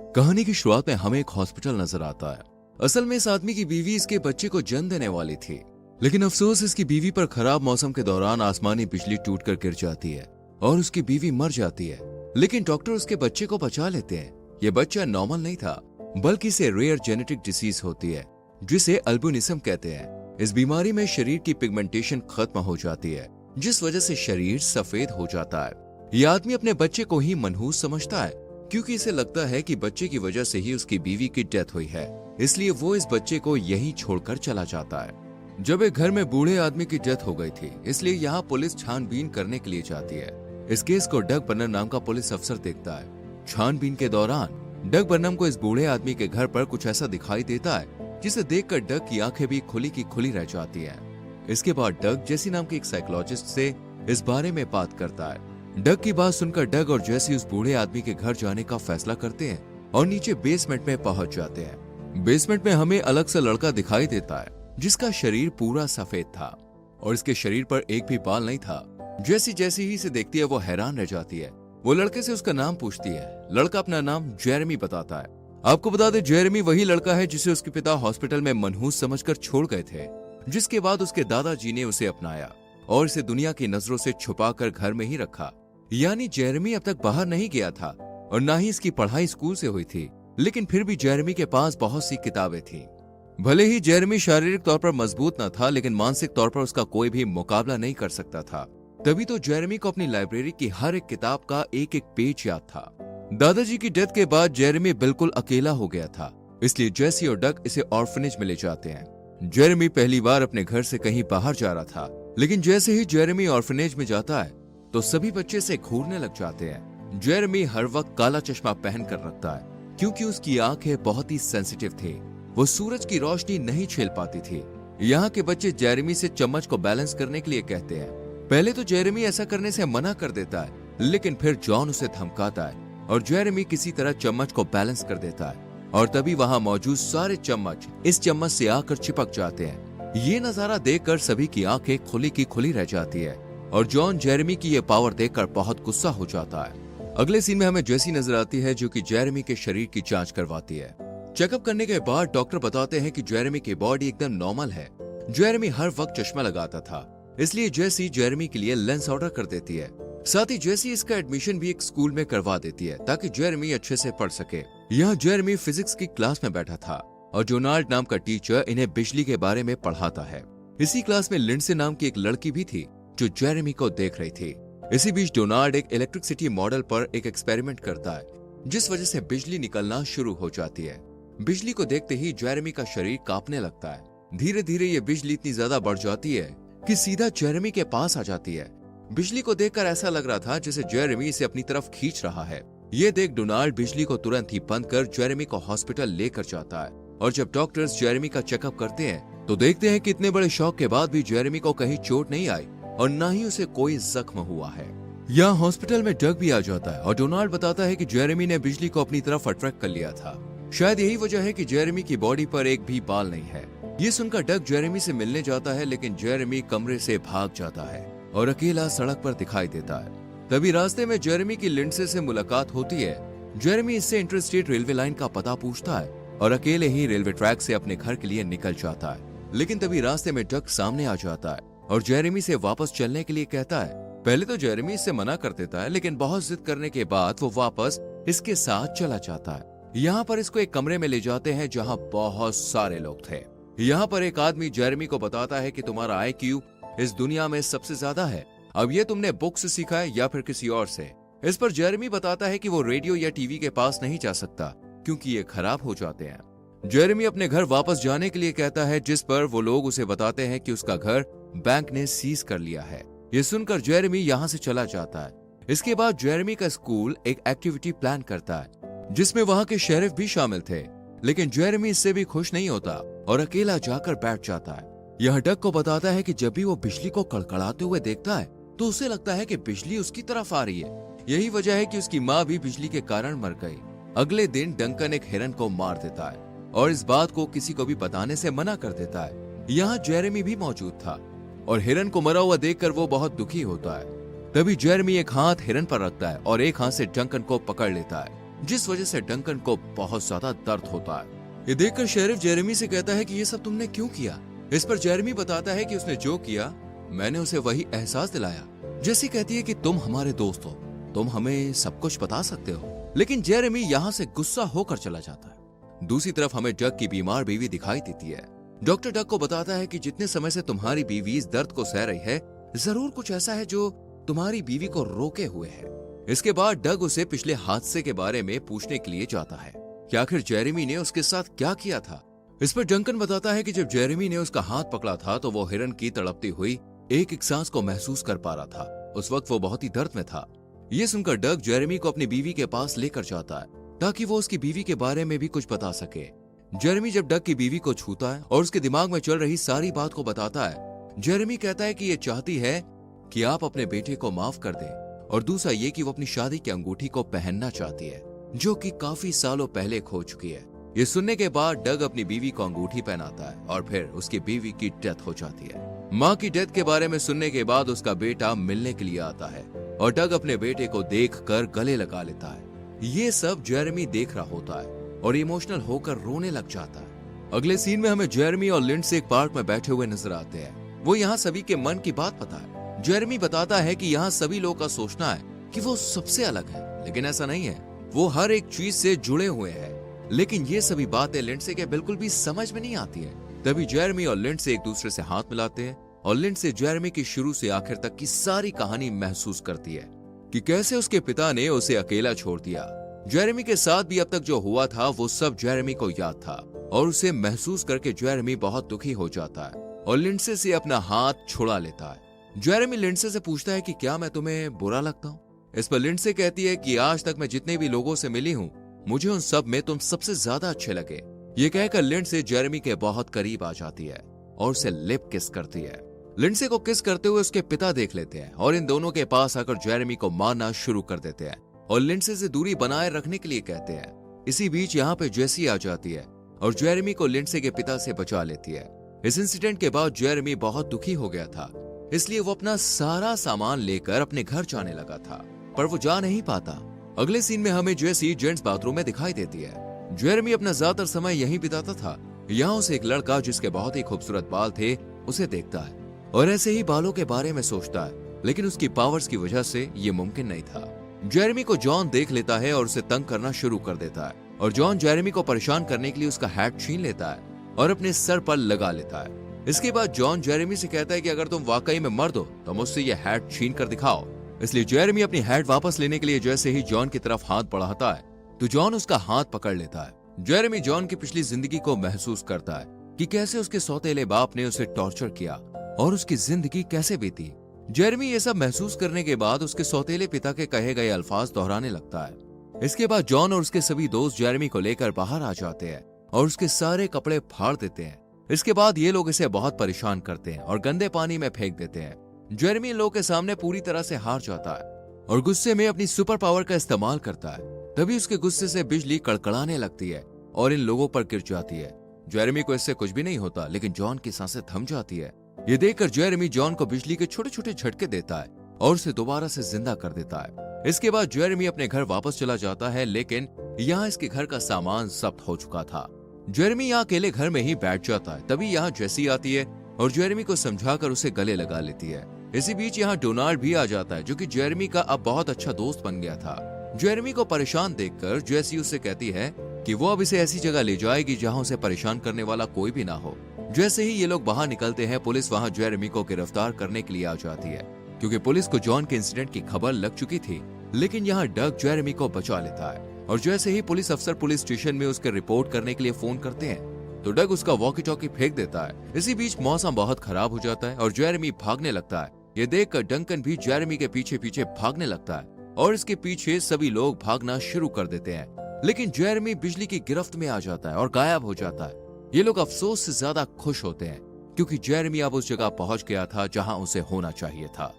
कहानी की शुरुआत में हमें एक हॉस्पिटल नजर आता है। असल में इस आदमी की बीवी इसके बच्चे को जन्म देने वाली थी, लेकिन अफसोस इसकी बीवी पर खराब मौसम के दौरान आसमानी बिजली टूटकर गिर जाती है और उसकी बीवी मर जाती है। लेकिन डॉक्टर उसके बच्चे को बचा लेते हैं। ये बच्चा नॉर्मल नहीं था, बल्कि इसे रेयर जेनेटिक डिसीज होती है जिसे अल्बिनिज्म कहते हैं। इस बीमारी में शरीर की पिगमेंटेशन खत्म हो जाती है, जिस वजह से शरीर सफेद हो जाता है। ये आदमी अपने बच्चे को ही मनहूस समझता है, क्योंकि इसे लगता है कि बच्चे की वजह से ही उसकी बीवी की डेथ हुई है, इसलिए वो इस बच्चे को यहीं छोड़कर चला जाता है। जब एक घर में बूढ़े आदमी की डेथ हो गई थी, इसलिए यहाँ पुलिस छानबीन करने के लिए जाती है। इस केस को डग बर्नम नाम का पुलिस अफसर देखता है। छानबीन के दौरान डग बर्नम को इस बूढ़े आदमी के घर पर कुछ ऐसा दिखाई देता है जिसे देखकर डग की आंखें भी खुली की खुली रह जाती हैं। इसके बाद डग जेसी नाम के एक साइकोलॉजिस्ट से इस बारे में बात करता है। डग की बात सुनकर डग और जेसी उस बूढ़े आदमी के घर जाने का फैसला करते हैं और नीचे बेसमेंट में पहुंच जाते हैं। बेसमेंट में हमें अलग से लड़का दिखाई देता है जिसका शरीर पूरा सफेद था और इसके शरीर पर एक भी बाल नहीं था। जैसी जैसी ही इसे देखती है वो हैरान रह जाती है। वो लड़के से उसका नाम पूछती है। लड़का अपना नाम जेरेमी बताता है। आपको बता दें, जेरेमी वही लड़का है जिसे उसके पिता हॉस्पिटल में मनहूस समझकर छोड़ गए थे, जिसके बाद उसके दादाजी ने उसे अपनाया और इसे दुनिया की नजरों से छुपाकर घर में ही रखा। यानी जेरेमी अब तक बाहर नहीं गया था और ना ही इसकी पढ़ाई स्कूल से हुई थी, लेकिन फिर भी जेरेमी के पास बहुत सी किताबें थीं। भले ही जेरेमी शारीरिक तौर पर मजबूत न था, लेकिन मानसिक तौर पर उसका कोई भी मुकाबला नहीं कर सकता था। तभी तो जेरेमी को अपनी लाइब्रेरी की हर एक किताब का एक एक पेज याद था। दादाजी की डेथ के बाद जेरेमी बिल्कुल अकेला हो गया था, इसलिए जेसी और डग इसे ऑर्फनेज में ले जाते हैं। जेरेमी पहली बार अपने घर से कहीं बाहर जा रहा था, लेकिन जैसे ही जेरेमी ऑर्फनेज में जाता है तो सभी बच्चे से घूरने लग जाते हैं। जेरेमी हर वक्त काला चश्मा पहन कर रखता है, क्योंकि उसकी आंखें बहुत ही सेंसिटिव थी। वो सूरज की रोशनी नहीं झेल पाती थी। यहाँ के बच्चे जेरेमी से चम्मच को बैलेंस करने के लिए कहते हैं। पहले तो जेरेमी ऐसा करने से मना कर देता है, लेकिन फिर जॉन उसे धमकाता है और जेरेमी किसी तरह चम्मच को बैलेंस कर देता है और तभी वहाँ मौजूद सारे चम्मच इस चम्मच से आकर चिपक जाते हैं। ये नजारा देखकर सभी की आंखें खुली की खुली रह जाती है और जॉन जेरेमी की ये पावर देखकर बहुत गुस्सा हो जाता है। अगले सीन में हमें जेसी नजर आती है, जो कि जेरेमी के शरीर की जांच करवाती है। चेकअप करने के बाद डॉक्टर बताते हैं कि जेरेमी की बॉडी एकदम नॉर्मल है। जेरेमी हर वक्त चश्मा लगाता था, इसलिए जेसी जेरेमी के लिए लेंस ऑर्डर कर देती है। साथ ही जेसी इसका एडमिशन भी एक स्कूल में करवा देती है ताकि जेरेमी अच्छे से पढ़ सके। यहाँ जेरेमी फिजिक्स की क्लास में बैठा था और डोनाल्ड नाम का टीचर इन्हें बिजली के बारे में पढ़ाता है। इसी क्लास में लिंडसे नाम की एक लड़की भी थी जो जेरेमी को देख रही थी। इसी बीच डोनाल्ड एक इलेक्ट्रिसिटी मॉडल पर एक एक्सपेरिमेंट करता है, जिस वजह से बिजली निकलना शुरू हो जाती है। बिजली को देखते ही जेरेमी का शरीर कांपने लगता है। धीरे धीरे ये बिजली इतनी ज्यादा बढ़ जाती है कि सीधा जेरेमी के पास आ जाती है। बिजली को देखकर ऐसा लग रहा था जैसे जेरेमी इसे अपनी तरफ खींच रहा है। ये देख डोनाल्ड बिजली को तुरंत ही बंद कर जेरेमी को हॉस्पिटल लेकर जाता है और जब डॉक्टर्स जेरेमी का चेकअप करते हैं तो देखते हैं कि इतने बड़े शॉक के बाद भी जेरेमी को कहीं चोट नहीं आई और ना ही उसे कोई जख्म हुआ है। यहाँ हॉस्पिटल में डग भी आ जाता है और डोनाल्ड बताता है कि जेरेमी ने बिजली को अपनी तरफ अट्रैक्ट कर लिया था। शायद यही वजह है कि जेरेमी की बॉडी पर एक भी बाल नहीं है। ये सुनकर डग जेरेमी से मिलने जाता है, लेकिन जेरेमी कमरे से भाग जाता है और अकेला सड़क पर दिखाई देता है। तभी रास्ते में जेरेमी की लिंडसे से मुलाकात होती है। जेरेमी इससे इंटरस्टेट रेलवे लाइन का पता पूछता है और अकेले ही रेलवे ट्रैक से अपने घर के लिए निकल जाता है। लेकिन तभी रास्ते में डग सामने आ जाता है और जेरेमी से वापस चलने के लिए कहता है। पहले तो जेरेमी इससे मना कर देता है, लेकिन बहुत जिद करने के बाद वो वापस इसके साथ चला जाता है। यहाँ पर इसको एक कमरे में ले जाते हैं जहाँ बहुत सारे लोग थे। यहाँ पर एक आदमी जेरेमी को बताता है कि तुम्हारा आईक्यू इस दुनिया में सबसे ज्यादा है। अब ये तुमने बुक से सीखा है या फिर किसी और से? इस पर जेरेमी बताता है कि वो रेडियो या टीवी के पास नहीं जा सकता क्योंकि ये खराब हो जाते हैं। जेरेमी अपने घर वापस जाने के लिए कहता है, जिस पर वो लोग उसे बताते हैं कि उसका घर बैंक ने सीज कर लिया है। ये सुनकर जेरेमी यहाँ से चला जाता है। इसके बाद जेरेमी का स्कूल एक एक्टिविटी प्लान करता है जिसमें वहाँ के शेरिफ भी शामिल थे, लेकिन जेरेमी इससे भी खुश नहीं होता और अकेला जाकर बैठ जाता है। यह डग को बताता है कि जब भी वो बिजली को कड़कड़ाते हुए देखता है तो उसे लगता है कि बिजली उसकी तरफ आ रही है। यही वजह है कि उसकी माँ भी बिजली के कारण मर गई। अगले दिन डंकन एक हिरन को मार देता है और इस बात को किसी को भी बताने से मना कर देता है। यहाँ जेरेमी भी मौजूद था और हिरन को मरा हुआ देखकर वो बहुत दुखी होता है। तभी जेरेमी एक हाथ हिरन पर रखता है और एक हाथ से डंकन को पकड़ लेता है जिस वजह से डंकन को बहुत ज्यादा दर्द होता है। ये देखकर शेरिफ जेरेमी से कहता है कि ये सब तुमने क्यों किया। इस पर जेरेमी बताता है कि उसने जो किया मैंने उसे वही एहसास दिलाया। जेसी कहती है कि तुम हमारे दोस्त हो, तुम हमें सब कुछ बता सकते हो, लेकिन जेरेमी यहाँ से गुस्सा होकर चला जाता है। दूसरी तरफ हमें डग की बीमार बीवी दिखाई देती है। डॉक्टर डग को बताता है कि जितने समय से तुम्हारी बीवी इस दर्द को सह रही है, जरूर कुछ ऐसा है जो तुम्हारी बीवी को रोके हुए है। इसके बाद डग उसे पिछले हादसे के बारे में पूछने के लिए जाता है कि आखिर जेरेमी ने उसके साथ क्या किया था। इस पर डंकन बताता है कि जब जेरेमी ने उसका हाथ पकड़ा था तो वो हिरन की तड़पती हुई एक सांस को महसूस कर पा रहा था। उस वक्त वो बहुत ही दर्द में था। ये सुनकर डग जेरेमी को अपनी बीवी के पास लेकर जाता है ताकि वो उसकी बीवी के बारे में भी कुछ बता सके। जेरेमी जब डग की बीवी को छूता है और उसके दिमाग में चल रही सारी बात को बताता है, जेरेमी कहता है कि ये चाहती है कि आप अपने बेटे को माफ कर दें, और दूसरा ये कि वो अपनी शादी की अंगूठी को पहनना चाहती है जो कि काफी सालों पहले खो चुकी है। ये सुनने के बाद डग अपनी बीवी को अंगूठी पहनाता है और फिर उसकी बीवी की डेथ हो जाती है। माँ की डेथ के बारे में सुनने के बाद उसका बेटा मिलने के लिए आता है और डग अपने बेटे को देखकर गले लगा लेता है। ये सब जेरेमी देख रहा होता है और इमोशनल होकर रोने लग जाता है। अगले सीन में हमें जेरेमी और लिंडसे एक पार्क में बैठे हुए नजर आते हैं। वो यहाँ सभी के मन की बात पता है। जेरेमी बताता है कि यहाँ सभी लोगों का सोचना है कि वो सबसे अलग है, लेकिन ऐसा नहीं है। वो हर एक चीज से जुड़े हुए हैं, लेकिन ये सभी बातें लिंडसे के बिल्कुल भी समझ में नहीं आती है। तभी जेरेमी और लिंडसे एक दूसरे से हाथ मिलाते हैं और लिंडसे जेरेमी की शुरू से आखिर तक की सारी कहानी महसूस करती है कि कैसे उसके पिता ने उसे अकेला छोड़ दिया। जेरेमी के साथ भी अब तक जो हुआ था वो सब जेरेमी को याद था और उसे महसूस करके जेरेमी बहुत दुखी हो जाता है और लिंडसे से अपना हाथ छुड़ा लेता है। जेरेमी लिंडसे से पूछता है कि क्या मैं तुम्हें बुरा लगता हूँ। इस पर लिंडसे कहती है कि आज तक मैं जितने भी लोगों से मिली हूँ, मुझे उन सब में तुम सबसे ज्यादा अच्छे लगे। ये कहकर लिंडसे जेरेमी के बहुत करीब आ जाती है और उसे लिप किस करती है। लिंडसे को किस करते हुए उसके पिता देख लेते हैं और इन दोनों के पास आकर जेरेमी को मारना शुरू कर देते हैं और लिंडसे से दूरी बनाए रखने के लिए कहते हैं। इसी बीच यहाँ पे जेसी आ जाती है और जेरेमी को लिंडसे के पिता से बचा लेती है। इस इंसिडेंट के बाद जेरेमी बहुत दुखी हो गया था, इसलिए वो अपना सारा सामान लेकर अपने घर जाने लगा था, पर वो जा नहीं पाता। अगले सीन में हमें जेसी जेंट्स बाथरूम में दिखाई देती है। जेरेमी अपना ज्यादातर समय यहीं बिताता था। यहाँ उसे एक लड़का जिसके बहुत ही खूबसूरत बाल थे उसे देखता है और ऐसे ही बालों के बारे में सोचता है, लेकिन उसकी पावर्स की वजह से ये मुमकिन नहीं था। जेरेमी को जॉन देख लेता है और उसे तंग करना शुरू कर देता है और जॉन जेरेमी को परेशान करने के लिए उसका हैट छीन लेता है और अपने सर पर लगा लेता है। इसके बाद जॉन जेरेमी से कहता है कि अगर तुम वाकई में मर्द हो तो मुझसे ये हैट छीन कर दिखाओ। इसलिए जेरेमी अपनी हैट वापस लेने के लिए जैसे ही जॉन की तरफ हाथ बढ़ाता है तो जॉन उसका हाथ पकड़ लेता है। जेरेमी जॉन की पिछली जिंदगी को महसूस करता है कि कैसे उसके सौतेले बाप ने उसे टॉर्चर किया और उसकी जिंदगी कैसे बीती। जेरेमी ये सब महसूस करने के बाद उसके सौतेले पिता के कहे गए अल्फाज दोहराने लगता है। इसके बाद जॉन और उसके सभी दोस्त जेरेमी को लेकर बाहर आ जाते हैं और उसके सारे कपड़े फाड़ देते हैं। इसके बाद ये लोग इसे बहुत परेशान करते हैं और गंदे पानी में फेंक देते हैं। जेरेमी इन लोगों के सामने पूरी तरह से हार जाता है और गुस्से में अपनी सुपर पावर का इस्तेमाल करता है। तभी उसके गुस्से से बिजली कड़कड़ाने लगती है और इन लोगों पर गिर जाती है। जेरेमी को इससे कुछ भी नहीं होता, लेकिन जॉन की सांसें थम जाती है। ये देखकर जेरेमी जॉन को बिजली के छोटे छोटे झटके देता है और उसे दोबारा से जिंदा कर देता है। इसके बाद जेरेमी अपने घर वापस चला जाता है, लेकिन यहाँ इसके घर का सामान जब्त हो चुका था। जेरेमी यहाँ अकेले घर में ही बैठ जाता है। तभी यहाँ जेसी आती है और जेरेमी को समझाकर उसे गले लगा लेती है। इसी बीच यहाँ डोनाल्ड भी आ जाता है जो कि जेरेमी का अब बहुत अच्छा दोस्त बन गया था। जेरेमी को परेशान देखकर जेसी उससे कहती है कि वो अब इसे ऐसी जगह ले जाएगी जहाँ उसे परेशान करने वाला कोई भी ना हो। जैसे ही ये लोग बाहर निकलते हैं, पुलिस वहाँ जेरेमी को गिरफ्तार करने के लिए आ जाती है क्योंकि पुलिस को जॉन के इंसिडेंट की खबर लग चुकी थी। लेकिन यहाँ डग जेरेमी को बचा लेता है और जैसे ही पुलिस अफसर पुलिस स्टेशन में उसके रिपोर्ट करने के लिए फोन करते हैं तो डग उसका वॉकी टॉकी फेंक देता है। इसी बीच मौसम बहुत खराब हो जाता है और जेरेमी भागने लगता है। ये देखकर डंकन भी जेरेमी के पीछे पीछे भागने लगता है और इसके पीछे सभी लोग भागना शुरू कर देते हैं। लेकिन जेरेमी बिजली की गिरफ्त में आ जाता है और गायब हो जाता है। ये लोग अफसोस से ज्यादा खुश होते हैं क्योंकि जेरेमी अब उस जगह पहुंच गया था जहां उसे होना चाहिए था।